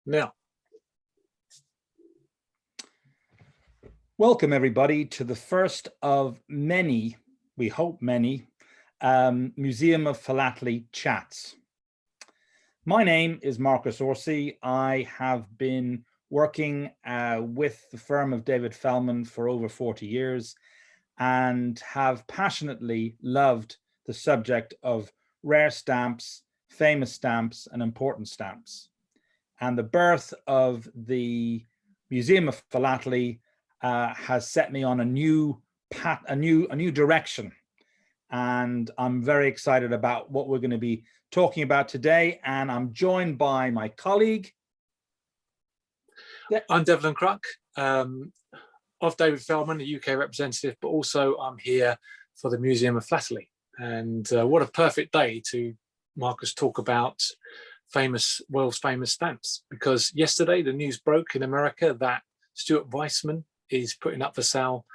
now. Welcome everybody to the first of many, we hope many, Museum of Philately chats. My name is Marcus Orsi. I have been working with the firm of David Fellman for over 40 years and have passionately loved the subject of rare stamps, famous stamps, and important stamps. And the birth of the Museum of Philately has set me on a new path, a new direction. And I'm very excited about what we're going to be talking about today. And I'm joined by my colleague. I'm Devlin Cruck, of David Fellman, the UK representative, but also I'm here for the Museum of Philately. And what a perfect day to, Marcus, talk about world's famous stamps, because yesterday the news broke in America that Stuart Weissman is putting up for sale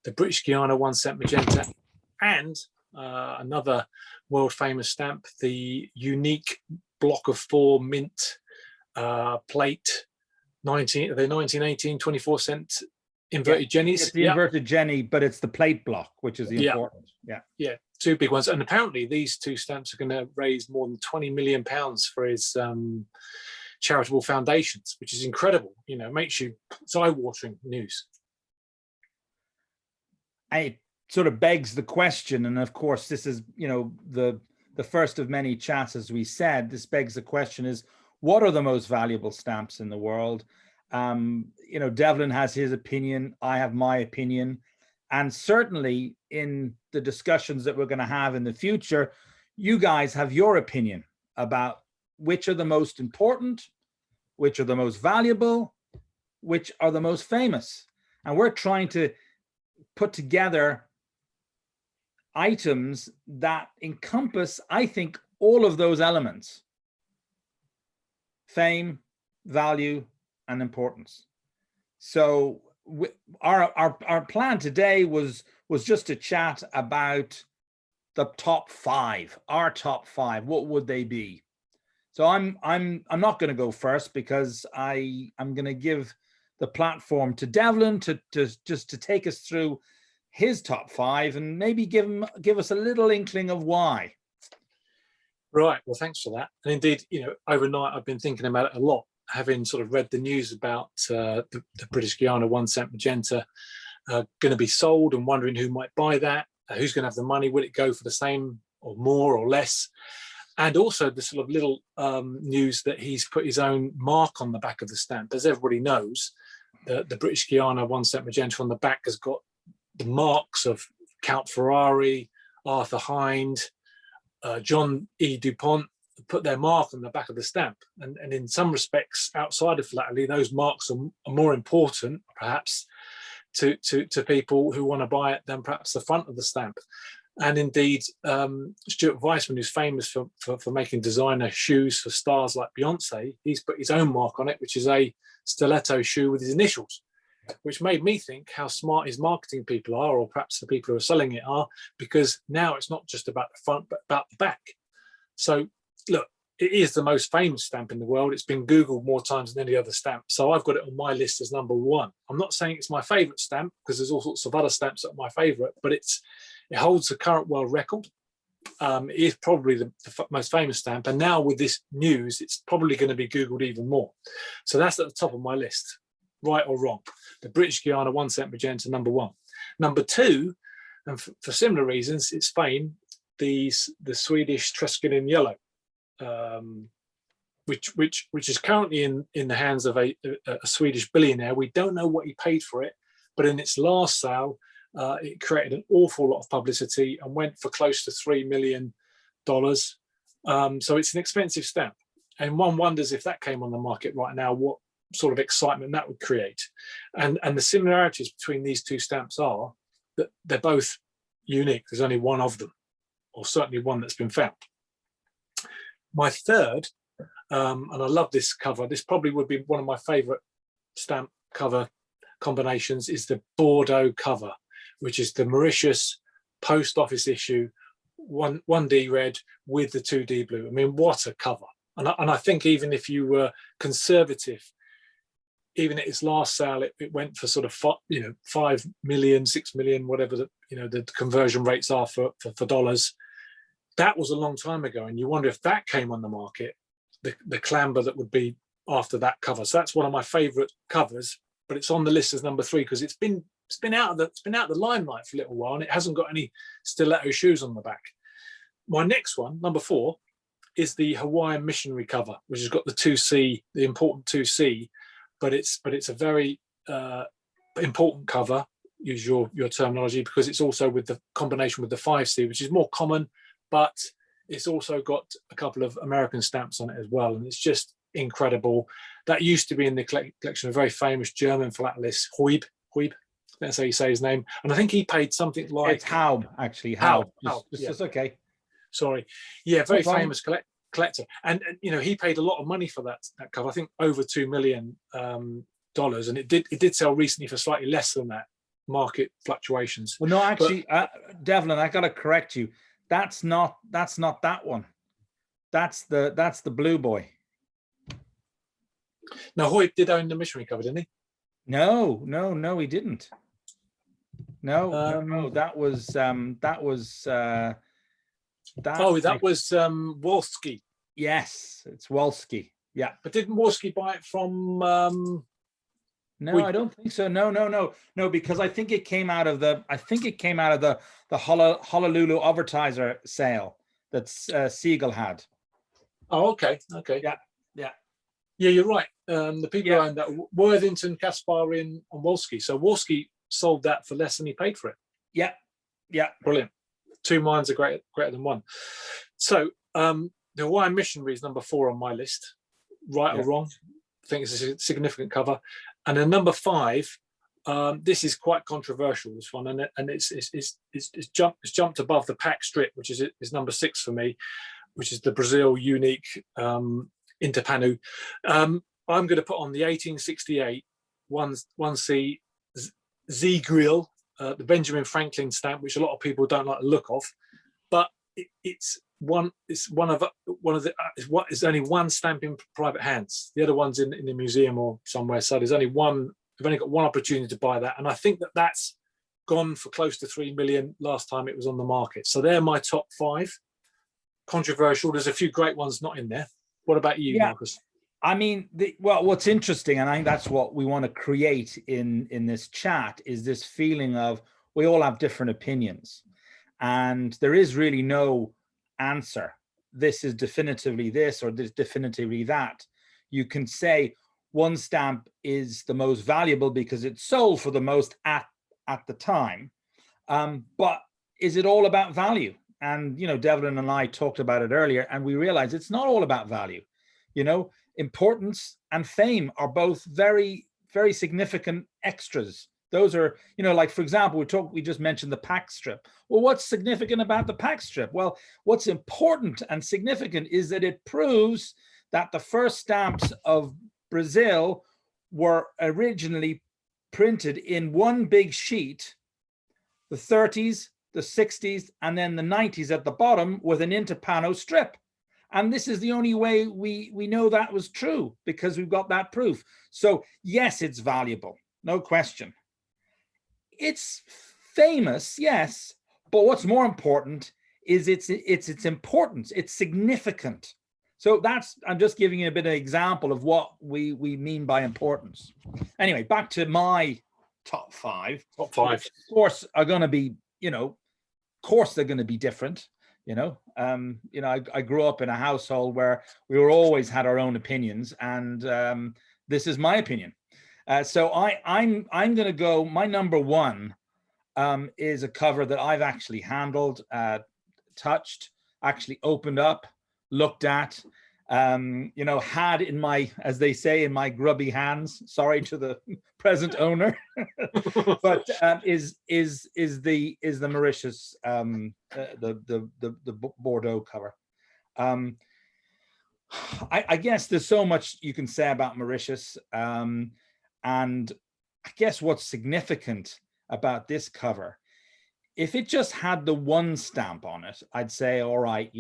the British Guiana 1 cent magenta and another world famous stamp, the unique block of 4 mint plate the 1918 24 cent inverted jennies. It's the inverted jenny, but it's the plate block, which is the important. Yeah, 2 big ones. And apparently these 2 stamps are going to raise more than £20 million for his charitable foundations, which is incredible. You know, makes you, it's eye-watering news. It sort of begs the question, and of course this is, you know, the first of many chats, as we said. This begs the question is, what are the most valuable stamps in the world? You know, Devlin has his opinion, I have my opinion, and certainly in the discussions that we're going to have in the future, you guys have your opinion about which are the most important, which are the most valuable, which are the most famous. And we're trying to put together items that encompass, I think, all of those elements: fame, value, and importance. So our plan today was just to chat about the top 5, our top 5. What would they be? So I'm not going to go first, because I'm going to give the platform to Devlin to take us through his top 5 and maybe give us a little inkling of why. Right, well, thanks for that. And indeed, you know, overnight I've been thinking about it a lot, having sort of read the news about the British Guiana 1 cent magenta going to be sold, and wondering who might buy that, who's going to have the money, will it go for the same or more or less? And also the sort of little news that he's put his own mark on the back of the stamp. As everybody knows, the British Guiana 1 cent magenta on the back has got the marks of Count Ferrari, Arthur Hind, John E. DuPont, put their mark on the back of the stamp. And in some respects, outside of philately, those marks are more important, perhaps, to people who want to buy it than perhaps the front of the stamp. And indeed, Stuart Weissman, who's famous for making designer shoes for stars like Beyonce, he's put his own mark on it, which is a stiletto shoe with his initials, which made me think how smart his marketing people are, or perhaps the people who are selling it are, because now it's not just about the front, but about the back. So look, it is the most famous stamp in the world. It's been Googled more times than any other stamp. So I've got it on my list as number 1. I'm not saying it's my favorite stamp, because there's all sorts of other stamps that are my favorite, but it holds the current world record. It is probably the most famous stamp. And now with this news, it's probably going to be Googled even more. So that's at the top of my list, right or wrong. The British Guiana 1 cent magenta, number 1. Number 2, and for similar reasons, it's fame, the Swedish Treskelin yellow, which is currently in the hands of a Swedish billionaire. We don't know what he paid for it, but in its last sale, it created an awful lot of publicity and went for close to $3 million. So it's an expensive stamp. And one wonders, if that came on the market right now, what sort of excitement that would create. And the similarities between these 2 stamps are that they're both unique. There's only one of them, or certainly one that's been found. My third, and I love this cover, this probably would be one of my favorite stamp cover combinations, is the Bordeaux cover, which is the Mauritius post office issue, 1D red with the 2D blue. I mean, what a cover. And I think even if you were conservative, even at its last sale, it went for sort of 5 million, 6 million, whatever the conversion rates are for dollars. That was a long time ago, and you wonder if that came on the market, the clamber that would be after that cover. So that's one of my favourite covers, but it's on the list as number 3 because it's been out of the limelight for a little while, and it hasn't got any stiletto shoes on the back. My next one, number 4, is the Hawaiian missionary cover, which has got the 2C, the important 2C. But it's a very important cover, use your terminology, because it's also with the combination with the 5C, which is more common, but it's also got a couple of American stamps on it as well, and it's just incredible. That used to be in the collection of a very famous German philatelist, Huib, that's how you say his name, and I think he paid something like... It's Haub, actually. Haub. It's okay. Sorry. Yeah, very famous collector, and he paid a lot of money for that cover. I think over $2 million, and it did sell recently for slightly less than that, market fluctuations. Well, no, actually, Devlin, I got to correct you. That's not that one. That's the Blue Boy. Now, Hoyt did own the missionary cover, didn't he? No, he didn't. No, that was that was Wolski. Yes, it's Wolski. Yeah, but didn't Wolski buy it from? No, I don't think so. No, because I think it came out of the Honolulu advertiser sale that Siegel had. Oh, okay. Yeah, you're right. The people who owned that, Worthington, Kasparian, and Wolski. So Wolski sold that for less than he paid for it. Yeah. Brilliant. 2 minds are greater than one. So the Hawaiian Missionary is number 4 on my list. Right or wrong? I think it's a significant cover. And then number 5, this is quite controversial, this one, and it's jumped above the pack strip, which is number 6 for me, which is the Brazil unique Interpanu. I'm going to put on the 1868 1C Z Grill, the Benjamin Franklin stamp, which a lot of people don't like the look of, but it's only one stamp in private hands. The other one's in the museum or somewhere. So there's only one. We've only got one opportunity to buy that, and I think that's gone for close to 3 million last time it was on the market. So they're my top 5. Controversial. There's a few great ones not in there. What about you, Marcus? I mean, what's interesting, and I think that's what we want to create in this chat, is this feeling of we all have different opinions, and there is really no answer. This is definitively this, or this definitively that. You can say one stamp is the most valuable because it's sold for the most at the time, but is it all about value? And Devlin and I talked about it earlier, and we realized it's not all about value. Importance and fame are both very, very significant extras. Those are, like, for example, we just mentioned the pack strip. Well, what's significant about the pack strip? Well, what's important and significant is that it proves that the first stamps of Brazil were originally printed in one big sheet, the 30s, the 60s, and then the 90s at the bottom with an Interpano strip. And this is the only way we know that was true, because we've got that proof. So yes, it's valuable, no question. It's famous, yes, but what's more important is its importance. It's significant. So I'm just giving you a bit of an example of what we mean by importance. Anyway, back to my top 5. Top 5, of course, are going to be, of course, they're going to be different. I grew up in a household where we always had our own opinions, and this is my opinion. So I'm going to go. My number 1 is a cover that I've actually handled, touched, actually opened up, looked at, had in my, as they say, in my grubby hands. Sorry to the present owner, but is the Mauritius, the Bordeaux cover. I guess there's so much you can say about Mauritius, and I guess what's significant about this cover, if it just had the one stamp on it, I'd say, all right,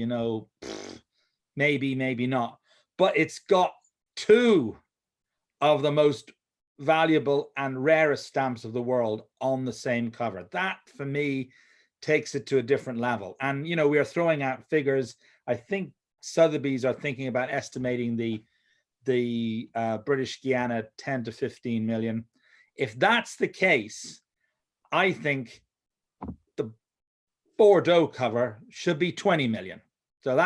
maybe not. but it's got two of the most valuable and rarest stamps of the world on the same cover. That, for me, takes it to a different level. And, you know, we are throwing out figures. I think Sotheby's are thinking about estimating the British Guiana 10 to 15 million. If that's the case, I think the Bordeaux cover should be 20 million. So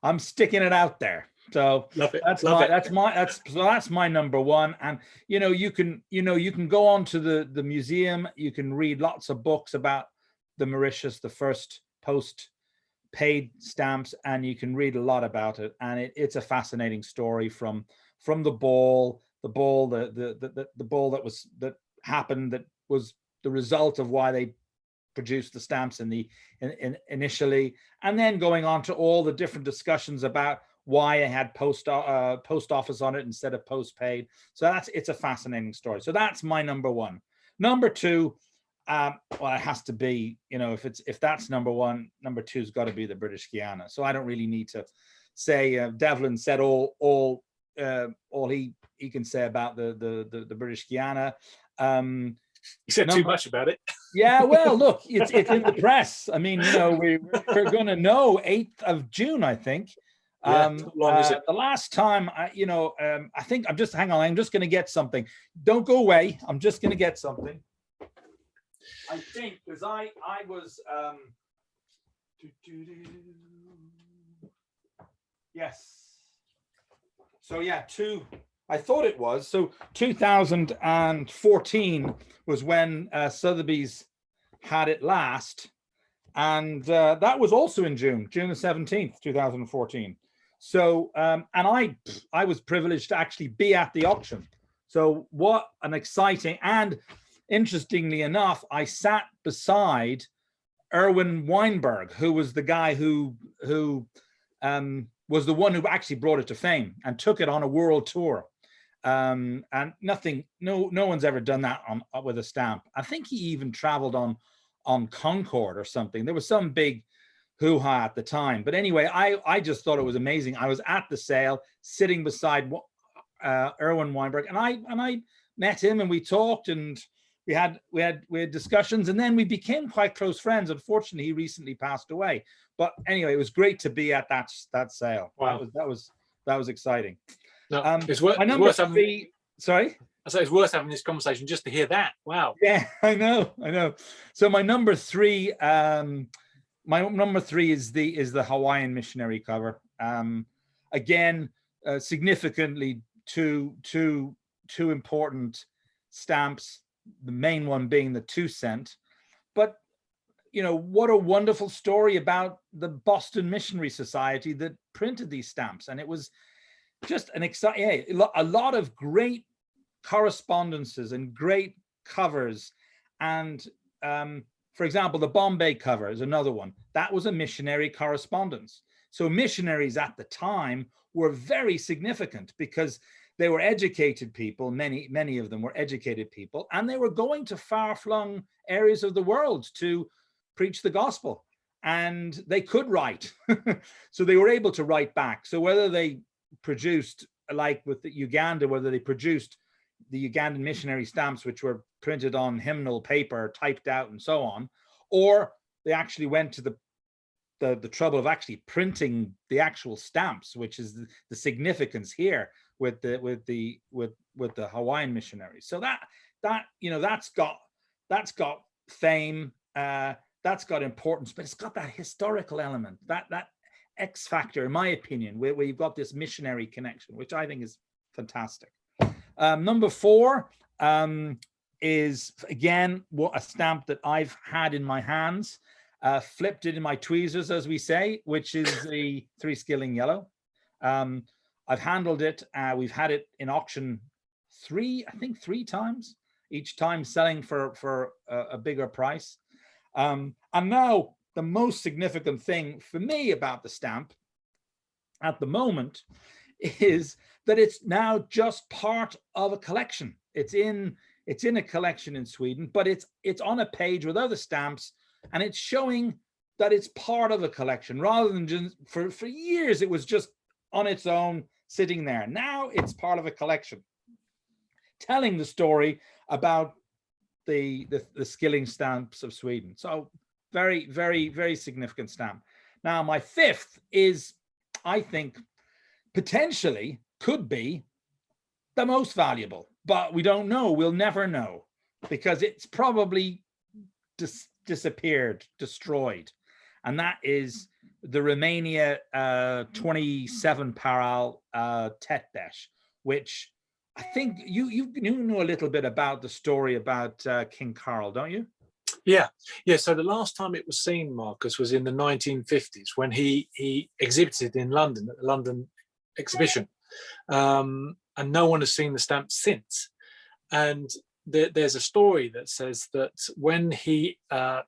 I'm sticking it out there. So that's my number one. And you know, you can go on to the museum, you can read lots of books about the Mauritius, the first post-paid stamps, and you can read a lot about it. And it's a fascinating story from the ball that happened, that was the result of why they produced the stamps initially, and then going on to all the different discussions about why it had post office on it instead of postpaid. So it's a fascinating story. So that's my number one. Number two, well, it has to be, you know, if that's number one, number two's got to be the British Guiana. So I don't really need to say Devlin said all he can say about the British Guiana. He said too much about it. Yeah, well, look, it's in the press. I mean, you know, we're going to know 8th of June, I think. Yeah, how long is it? The last time, I think I'm just, hang on, I'm just going to get something. Don't go away. I'm just going to get something. I think, because I was, yes. So yeah, I thought it was. So 2014 was when Sotheby's had it last. And that was also in June the 17th, 2014. So, and I was privileged to actually be at the auction. So what an exciting, and interestingly enough, I sat beside Erwin Weinberg, who was the guy who was the one who actually brought it to fame and took it on a world tour. And no one's ever done that with a stamp. I think he even traveled on Concorde or something. There was some big hoo-ha at the time. But anyway, I just thought it was amazing. I was at the sale, sitting beside Erwin Weinberg, and I met him, and we talked, and we had discussions, and then we became quite close friends. Unfortunately, he recently passed away. But anyway, it was great to be at that sale. Wow. That was exciting. No, it's worth having. Sorry? I say it's worth having this conversation just to hear that. Wow. Yeah, I know. So my number three is the Hawaiian missionary cover. Again, significantly two important stamps. The main one being the 2 cent, but you know, what a wonderful story about the Boston Missionary Society that printed these stamps, and it was just an exciting, a lot of great correspondences and great covers. And for example, the Bombay cover is another one. That was a missionary correspondence. So missionaries at the time were very significant because they were educated people. Many of them were educated people, and they were going to far-flung areas of the world to preach the gospel, and they could write. So they were able to write back. So whether they produced, like with the Uganda, whether they produced the Ugandan missionary stamps, which were printed on hymnal paper, typed out and so on, or they actually went to the trouble of actually printing the actual stamps, which is the significance here with the Hawaiian missionaries. So that you know, that's got fame, that's got importance, but it's got that historical element, that X factor, in my opinion, where you've got this missionary connection, which I think is fantastic. Number four is, again, a stamp that I've had in my hands, flipped it in my tweezers, as we say, which is the 3 Skilling Yellow. I've handled it. We've had it in auction three times, each time selling for a bigger price. And now the most significant thing for me about the stamp at the moment is that it's now just part of a collection. It's in a collection in Sweden, but it's on a page with other stamps, and it's showing that it's part of a collection rather than just for years it was just on its own, sitting there. Now it's part of a collection, telling the story about the skilling stamps of Sweden. So very, very, very significant stamp. Now my fifth is, I think, potentially could be the most valuable, but we don't know. We'll never know, because it's probably disappeared, destroyed. And that is the Romania 27 parallel Tetbesh, which I think you know a little bit about the story about King Carl, don't you? Yeah, yeah. So the last time it was seen, Marcus, was in the 1950s when he exhibited in London at the London exhibition, and no one has seen the stamp since. And there's a story that says that when he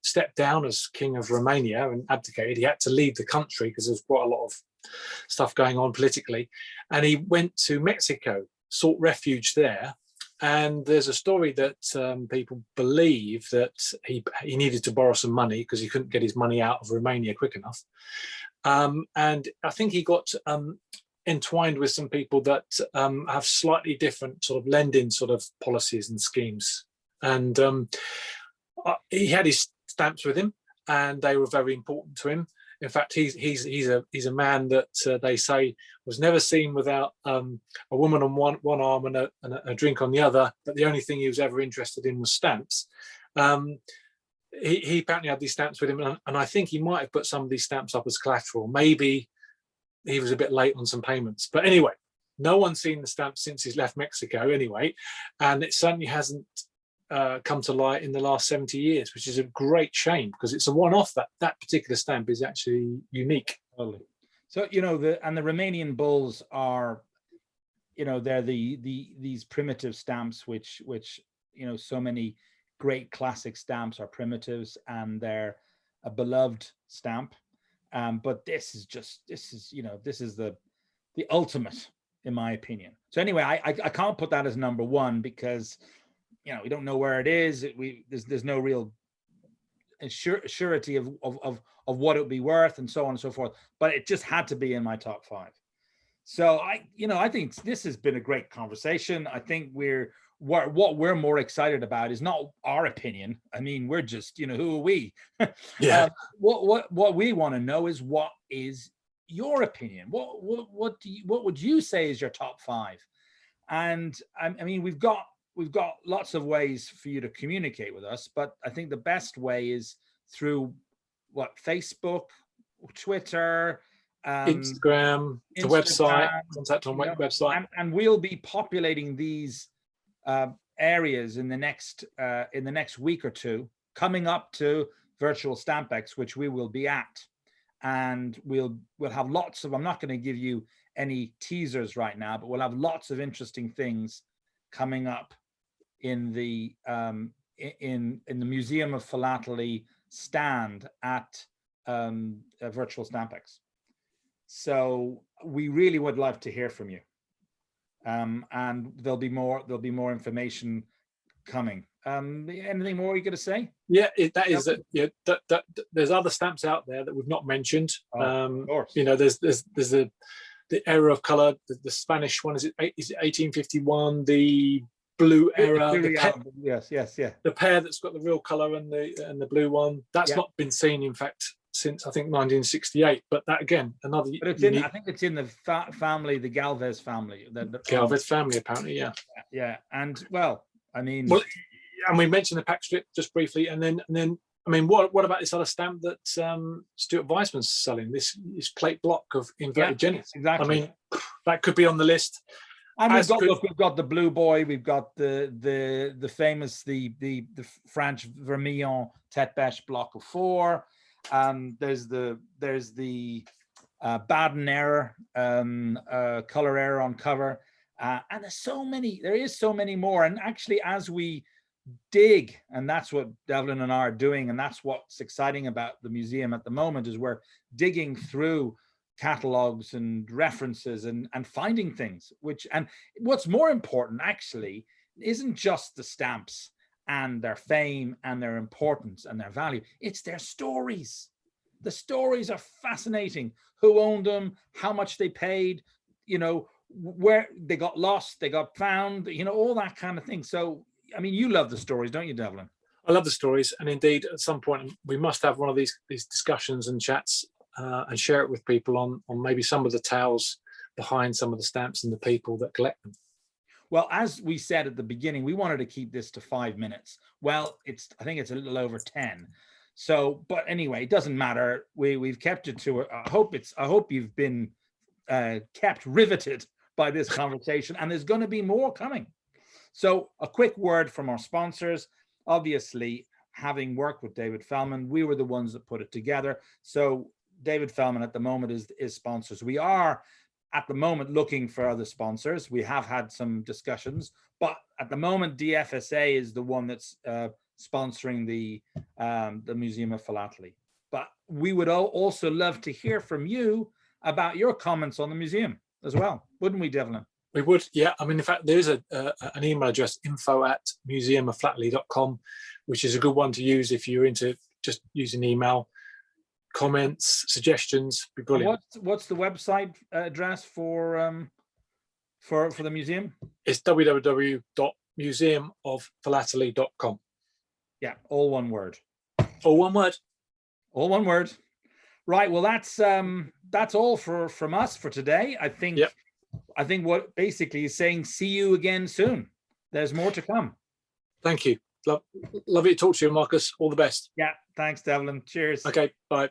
stepped down as King of Romania and abdicated, he had to leave the country because there's quite a lot of stuff going on politically, and he went to Mexico, sought refuge there. And there's a story that people believe that he needed to borrow some money because he couldn't get his money out of Romania quick enough. And I think he got entwined with some people that have slightly different sort of lending sort of policies and schemes. And he had his stamps with him, and they were very important to him. In fact, he's a man that they say was never seen without a woman on one arm and a drink on the other. But the only thing he was ever interested in was stamps. He apparently had these stamps with him, and I think he might have put some of these stamps up as collateral. Maybe he was a bit late on some payments. But anyway, no one's seen the stamps since he's left Mexico anyway, and it certainly hasn't come to light in the last 70 years, which is a great shame because it's a one-off. That particular stamp is actually unique. Totally. So the Romanian bulls are, they're these primitive stamps which so many great classic stamps are primitives, and they're a beloved stamp. But this is the ultimate, in my opinion. So anyway, I can't put that as number one because we don't know where it is. There's no real surety of what it would be worth, and so on and so forth. But it just had to be in my top 5. So I think this has been a great conversation. I think what we're more excited about is not our opinion. I mean, we're just who are we? Yeah. What we want to know is, what is your opinion? What would you say is your top 5? And I mean, we've got lots of ways for you to communicate with us, but I think the best way is through Facebook, Twitter, Instagram, the website, contact on website, and we'll be populating these areas in the next week or two, coming up to Virtual Stampex, which we will be at, and we'll have lots of. I'm not going to give you any teasers right now, but we'll have lots of interesting things coming up in the Museum of Philately stand at Virtual Stampex. So we really would love to hear from you, and there'll be more information coming. Anything more you got to say? Yeah, there's other stamps out there that we've not mentioned. Of course. There's the era of color, the Spanish one. Is it 1851? The blue era. Yes. The pair that's got the real color and the blue one. That's not been seen, in fact, since I think 1968. But that again, another. But I think it's in the family, the Galvez family. The Galvez family, apparently, yeah. Yeah, and well, I mean. Well, and we mentioned the pack strip just briefly, and then I mean, what about this other stamp that Stuart Weissman's selling? This plate block of inverted jennies. Exactly. I mean, that could be on the list. And we've got the Blue Boy, we've got the famous the French Vermillon Tetbesh block of 4. There's the Baden error, color error on cover, and there is so many more. And actually, as we dig, and that's what Devlin and I are doing, and that's what's exciting about the museum at the moment, is we're digging through catalogs and references and finding things, and what's more important actually isn't just the stamps and their fame and their importance and their value, it's their stories. The stories are fascinating. Who owned them, how much they paid, you know, where they got lost, they got found, you know, all that kind of thing. So, I mean, you love the stories, don't you, Devlin? I love the stories, and indeed, at some point, we must have one of these discussions and chats and share it with people on maybe some of the tales behind some of the stamps and the people that collect them. Well, as we said at the beginning, we wanted to keep this to 5 minutes. Well, I think it's a little over 10. So, but anyway, it doesn't matter. We've kept it to. I hope you've been kept riveted by this conversation, and there's going to be more coming. So, a quick word from our sponsors. Obviously, having worked with David Fellman, we were the ones that put it together. So, David Fellman at the moment is sponsors. We are at the moment looking for other sponsors. We have had some discussions, but at the moment, DFSA is the one that's sponsoring the Museum of Philately. But we would also love to hear from you about your comments on the museum as well, wouldn't we, Devlin? We would, yeah. I mean, in fact, there is an email address, info@museumofflatley.com, which is a good one to use if you're into just using email. Comments, suggestions, be brilliant. What's the website address for the museum? It's www.museumofflatley.com. Yeah, all one word. All one word. All one word. Right. Well, that's all from us for today. I think. Yep. I think what basically is saying, see you again soon. There's more to come. Thank you. Lovely to talk to you, Marcus. All the best. Yeah. Thanks, Devlin. Cheers. Okay. Bye.